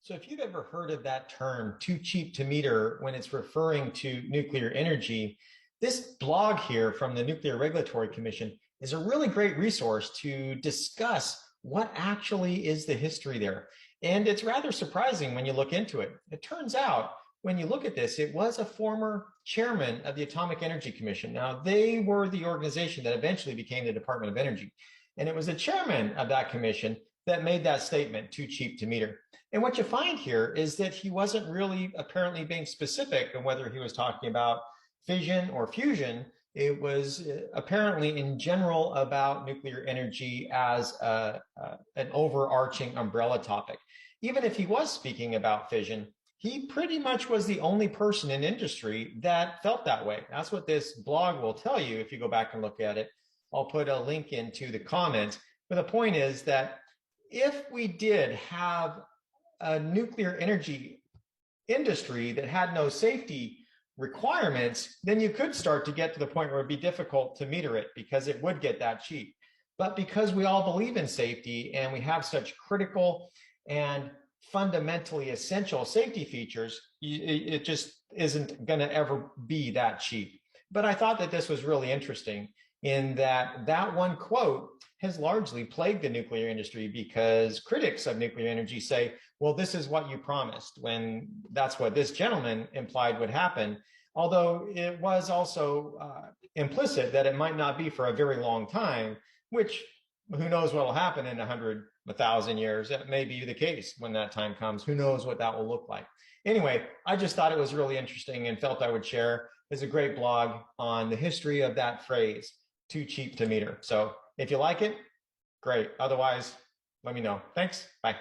So if you've ever heard of that term, too cheap to meter, when it's referring to nuclear energy, this blog here from the Nuclear Regulatory Commission is a really great resource to discuss what actually is the history there. And it's rather surprising when you look into it. It turns out when you look at this, it was a former chairman of the Atomic Energy Commission. Now, they were the organization that eventually became the Department of Energy. And it was the chairman of that commission that made that statement, too cheap to meter. And what you find here is that he wasn't really apparently being specific on whether he was talking about fission or fusion. It was apparently in general about nuclear energy as an overarching umbrella topic. Even if he was speaking about fission, he pretty much was the only person in industry that felt that way. That's what this blog will tell you if you go back and look at it. I'll put a link into the comments. But the point is that if we did have a nuclear energy industry that had no safety requirements, then you could start to get to the point where it'd be difficult to meter it because it would get that cheap. But because we all believe in safety and we have such critical and fundamentally essential safety features, it just isn't going to ever be that cheap. But I thought that this was really interesting in that one quote has largely plagued the nuclear industry because critics of nuclear energy say, well, this is what you promised, when that's what this gentleman implied would happen. Although it was also implicit that it might not be for a very long time, which who knows what will happen in 100, 1,000 years. That may be the case when that time comes. Who knows what that will look like. Anyway, I just thought it was really interesting and felt I would share. There's a great blog on the history of that phrase, too cheap to meter. So if you like it, great. Otherwise, let me know. Thanks. Bye.